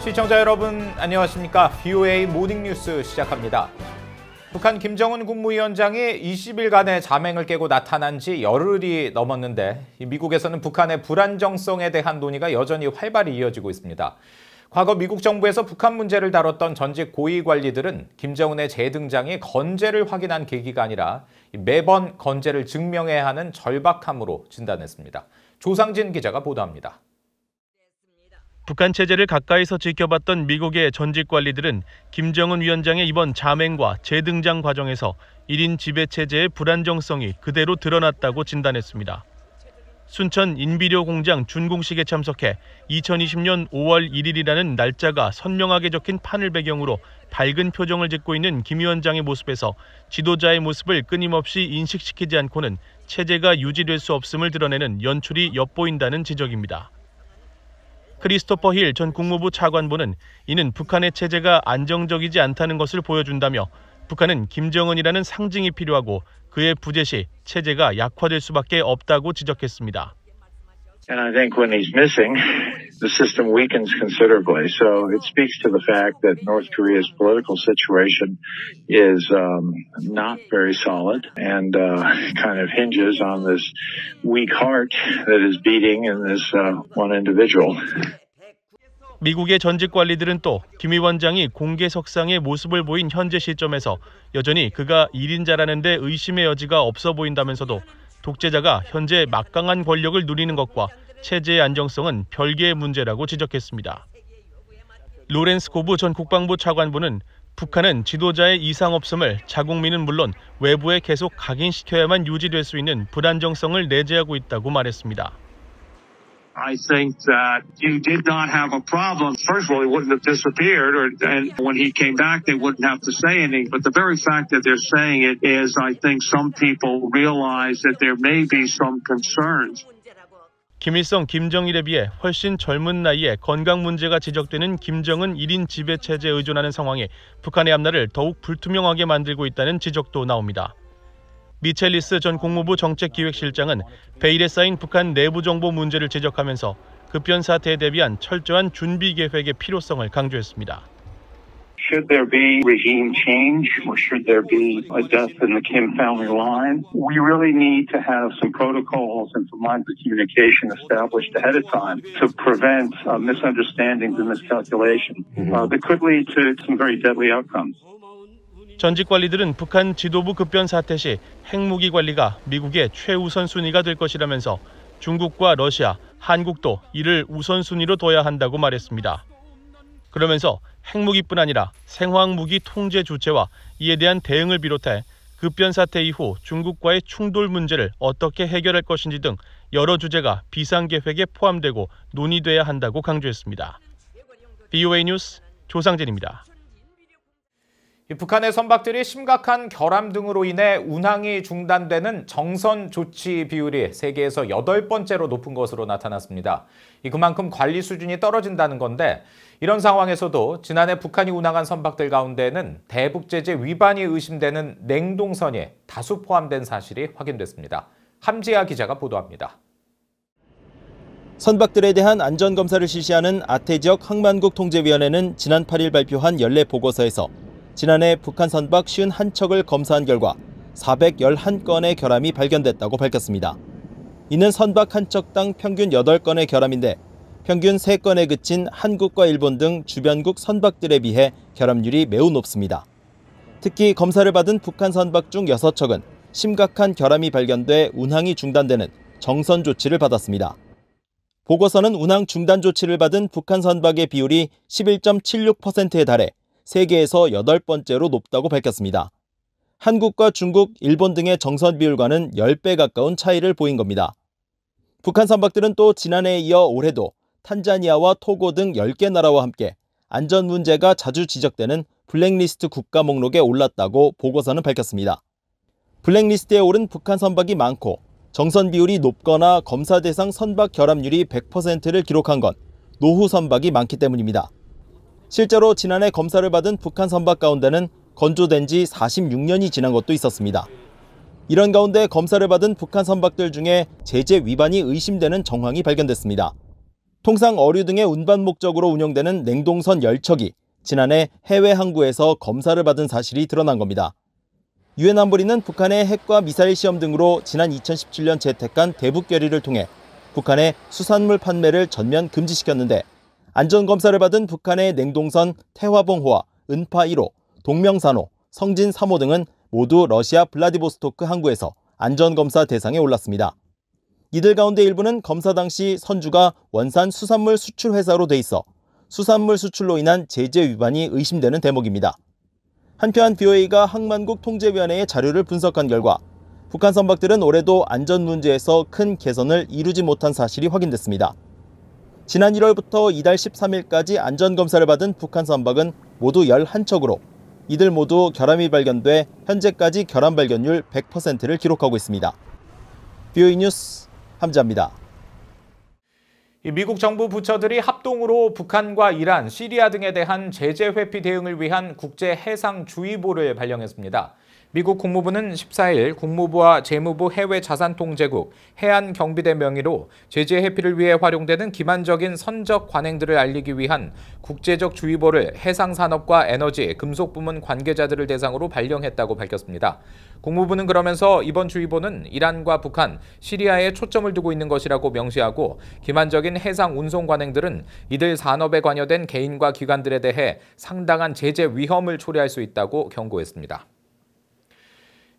시청자 여러분 안녕하십니까? VOA 모닝뉴스 시작합니다. 북한 김정은 국무위원장이 20일간의 잠행을 깨고 나타난 지 열흘이 넘었는데 미국에서는 북한의 불안정성에 대한 논의가 여전히 활발히 이어지고 있습니다. 과거 미국 정부에서 북한 문제를 다뤘던 전직 고위 관리들은 김정은의 재등장이 건재를 확인한 계기가 아니라 매번 건재를 증명해야 하는 절박함으로 진단했습니다. 조상진 기자가 보도합니다. 북한 체제를 가까이서 지켜봤던 미국의 전직 관리들은 김정은 위원장의 이번 잠행과 재등장 과정에서 1인 지배 체제의 불안정성이 그대로 드러났다고 진단했습니다. 순천 인비료 공장 준공식에 참석해 2020년 5월 1일이라는 날짜가 선명하게 적힌 판을 배경으로 밝은 표정을 짓고 있는 김 위원장의 모습에서 지도자의 모습을 끊임없이 인식시키지 않고는 체제가 유지될 수 없음을 드러내는 연출이 엿보인다는 지적입니다. 크리스토퍼 힐 전 국무부 차관보는 이는 북한의 체제가 안정적이지 않다는 것을 보여준다며 북한은 김정은이라는 상징이 필요하고 그의 부재 시 체제가 약화될 수밖에 없다고 지적했습니다. And I think when he's missing, the system weakens considerably. So it speaks to the fact that North Korea's political situation is not very solid and kind of hinges on this weak heart that is beating in this one individual. 미국의 전직 관리들은 또 김 위원장이 공개석상의 모습을 보인 현재 시점에서 여전히 그가 1인자라는 데 의심의 여지가 없어 보인다면서도 독재자가 현재 막강한 권력을 누리는 것과 체제의 안정성은 별개의 문제라고 지적했습니다. 로렌스 고브 전 국방부 차관보는 북한은 지도자의 이상 없음을 자국민은 물론 외부에 계속 각인시켜야만 유지될 수 있는 불안정성을 내재하고 있다고 말했습니다. I think that you did not have a problem. First of all, he wouldn't have disappeared, and when he came back, they wouldn't have to say anything. But the very fact that they're saying it is, I think some people realize that there may be some concerns. 김일성, 김정일에 비해 훨씬 젊은 나이에 건강 문제가 지적되는 김정은 1인 지배 체제에 의존하는 상황에 북한의 앞날을 더욱 불투명하게 만들고 있다는 지적도 나옵니다. 미첼리스 전 국무부 정책기획실장은 베일에 쌓인 북한 내부 정보 문제를 지적하면서 급변 사태에 대비한 철저한 준비 계획의 필요성을 강조했습니다. Should there be regime change or should there be a death in the Kim family line, we really need to have some protocols and some lines of communication established ahead of time to prevent misunderstandings and miscalculation that could lead to some very deadly outcomes. 전직 관리들은 북한 지도부 급변 사태 시 핵무기 관리가 미국의 최우선 순위가 될 것이라면서 중국과 러시아, 한국도 이를 우선순위로 둬야 한다고 말했습니다. 그러면서 핵무기뿐 아니라 생화학무기 통제 주체와 이에 대한 대응을 비롯해 급변 사태 이후 중국과의 충돌 문제를 어떻게 해결할 것인지 등 여러 주제가 비상계획에 포함되고 논의돼야 한다고 강조했습니다. VOA 뉴스 조상진입니다. 북한의 선박들이 심각한 결함 등으로 인해 운항이 중단되는 정선 조치 비율이 세계에서 8번째로 높은 것으로 나타났습니다. 그만큼 관리 수준이 떨어진다는 건데 이런 상황에서도 지난해 북한이 운항한 선박들 가운데는 대북제재 위반이 의심되는 냉동선이 다수 포함된 사실이 확인됐습니다. 함지아 기자가 보도합니다. 선박들에 대한 안전검사를 실시하는 아태지역 항만국 통제위원회는 지난 8일 발표한 연례 보고서에서 지난해 북한 선박 51척을 검사한 결과 411건의 결함이 발견됐다고 밝혔습니다. 이는 선박 한 척당 평균 8건의 결함인데 평균 3건에 그친 한국과 일본 등 주변국 선박들에 비해 결함률이 매우 높습니다. 특히 검사를 받은 북한 선박 중 6척은 심각한 결함이 발견돼 운항이 중단되는 정선 조치를 받았습니다. 보고서는 운항 중단 조치를 받은 북한 선박의 비율이 11.76%에 달해 세계에서 8번째로 높다고 밝혔습니다. 한국과 중국, 일본 등의 정선 비율과는 10배 가까운 차이를 보인 겁니다. 북한 선박들은 또 지난해에 이어 올해도 탄자니아와 토고 등 10개 나라와 함께 안전 문제가 자주 지적되는 블랙리스트 국가 목록에 올랐다고 보고서는 밝혔습니다. 블랙리스트에 오른 북한 선박이 많고 정선 비율이 높거나 검사 대상 선박 결함률이 100%를 기록한 건 노후 선박이 많기 때문입니다. 실제로 지난해 검사를 받은 북한 선박 가운데는 건조된 지 46년이 지난 것도 있었습니다. 이런 가운데 검사를 받은 북한 선박들 중에 제재 위반이 의심되는 정황이 발견됐습니다. 통상 어류 등의 운반 목적으로 운영되는 냉동선 10척이 지난해 해외 항구에서 검사를 받은 사실이 드러난 겁니다. 유엔 안보리는 북한의 핵과 미사일 시험 등으로 지난 2017년 채택한 대북 결의를 통해 북한의 수산물 판매를 전면 금지시켰는데 안전검사를 받은 북한의 냉동선 태화봉호와 은파 1호, 동명산호, 성진 3호 등은 모두 러시아 블라디보스토크 항구에서 안전검사 대상에 올랐습니다. 이들 가운데 일부는 검사 당시 선주가 원산 수산물 수출 회사로 돼 있어 수산물 수출로 인한 제재 위반이 의심되는 대목입니다. 한편 BOA가 항만국 통제위원회의 자료를 분석한 결과 북한 선박들은 올해도 안전 문제에서 큰 개선을 이루지 못한 사실이 확인됐습니다. 지난 1월부터 이달 13일까지 안전검사를 받은 북한 선박은 모두 11척으로 이들 모두 결함이 발견돼 현재까지 결함 발견율 100%를 기록하고 있습니다. BOA 뉴스 함자입니다. 미국 정부 부처들이 합동으로 북한과 이란, 시리아 등에 대한 제재 회피 대응을 위한 국제 해상주의보를 발령했습니다. 미국 국무부는 14일 국무부와 재무부 해외자산통제국, 해안경비대 명의로 제재 회피를 위해 활용되는 기만적인 선적 관행들을 알리기 위한 국제적 주의보를 해상산업과 에너지, 금속부문 관계자들을 대상으로 발령했다고 밝혔습니다. 국무부는 그러면서 이번 주의보는 이란과 북한, 시리아에 초점을 두고 있는 것이라고 명시하고 기만적인 해상 운송 관행들은 이들 산업에 관여된 개인과 기관들에 대해 상당한 제재 위험을 초래할 수 있다고 경고했습니다.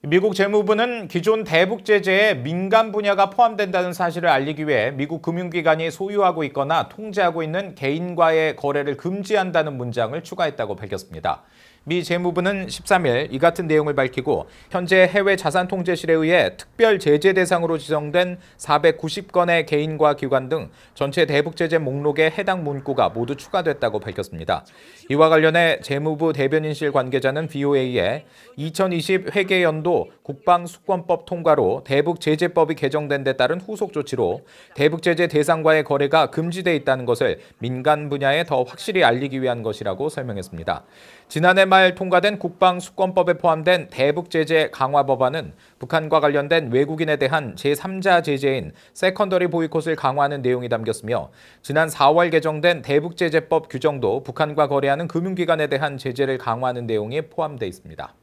미국 재무부는 기존 대북 제재에 민간 분야가 포함된다는 사실을 알리기 위해 미국 금융기관이 소유하고 있거나 통제하고 있는 개인과의 거래를 금지한다는 문장을 추가했다고 밝혔습니다. 미 재무부는 13일 이 같은 내용을 밝히고 현재 해외 자산통제실에 의해 특별 제재 대상으로 지정된 490건의 개인과 기관 등 전체 대북 제재 목록에 해당 문구가 모두 추가됐다고 밝혔습니다. 이와 관련해 재무부 대변인실 관계자는 BOA에 2020 회계연도 국방수권법 통과로 대북 제재법이 개정된 데 따른 후속 조치로 대북 제재 대상과의 거래가 금지돼 있다는 것을 민간 분야에 더 확실히 알리기 위한 것이라고 설명했습니다. 지난해 말 통과된 국방수권법에 포함된 대북 제재 강화 법안은 북한과 관련된 외국인에 대한 제3자 제재인 세컨더리 보이콧을 강화하는 내용이 담겼으며 지난 4월 개정된 대북 제재법 규정도 북한과 거래하는 금융기관에 대한 제재를 강화하는 내용이 포함돼 있습니다.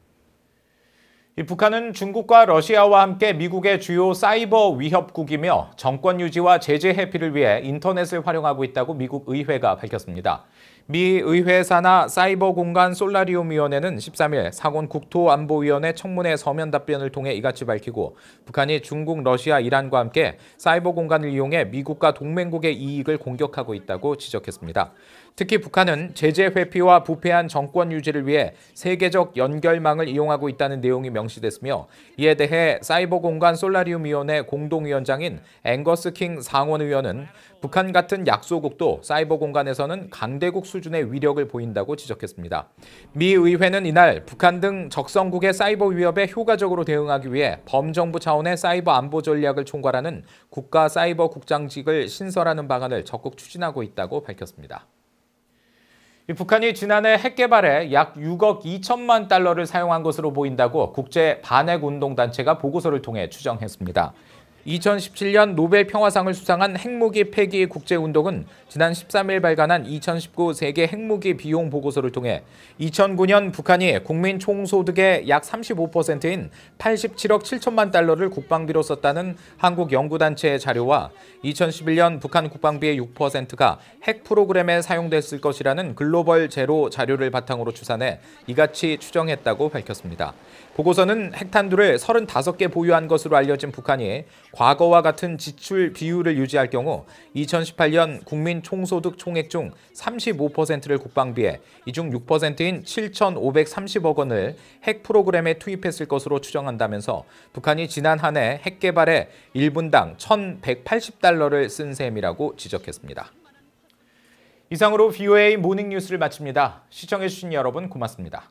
북한은 중국과 러시아와 함께 미국의 주요 사이버 위협국이며 정권 유지와 제재 회피를 위해 인터넷을 활용하고 있다고 미국 의회가 밝혔습니다. 미 의회 산하 사이버 공간 솔라리움 위원회는 13일 상원 국토안보위원회 청문회 서면 답변을 통해 이같이 밝히고 북한이 중국, 러시아, 이란과 함께 사이버 공간을 이용해 미국과 동맹국의 이익을 공격하고 있다고 지적했습니다. 특히 북한은 제재 회피와 부패한 정권 유지를 위해 세계적 연결망을 이용하고 있다는 내용이 명시됐으며 이에 대해 사이버 공간 솔라리움 위원회 공동위원장인 앵거스 킹 상원의원은 북한 같은 약소국도 사이버 공간에서는 강대국 수준의 위력을 보인다고 지적했습니다. 미 의회는 이날 북한 등 적성국의 사이버 위협에 효과적으로 대응하기 위해 범정부 차원의 사이버 안보 전략을 총괄하는 국가 사이버 국장직을 신설하는 방안을 적극 추진하고 있다고 밝혔습니다. 북한이 지난해 핵 개발에 약 6억 2천만 달러를 사용한 것으로 보인다고 국제 반핵 운동단체가 보고서를 통해 추정했습니다. 2017년 노벨 평화상을 수상한 핵무기 폐기 국제운동은 지난 13일 발간한 2019 세계 핵무기 비용 보고서를 통해 2009년 북한이 국민 총소득의 약 35%인 87억 7천만 달러를 국방비로 썼다는 한국 연구단체의 자료와 2011년 북한 국방비의 6%가 핵 프로그램에 사용됐을 것이라는 글로벌 제로 자료를 바탕으로 추산해 이같이 추정했다고 밝혔습니다. 보고서는 핵탄두를 35개 보유한 것으로 알려진 북한이 과거와 같은 지출 비율을 유지할 경우 2018년 국민 총소득 총액 중 35%를 국방비에 이 중 6%인 7,530억 원을 핵 프로그램에 투입했을 것으로 추정한다면서 북한이 지난 한 해 핵 개발에 1분당 1,180달러를 쓴 셈이라고 지적했습니다. 이상으로 BOA 모닝뉴스를 마칩니다. 시청해주신 여러분 고맙습니다.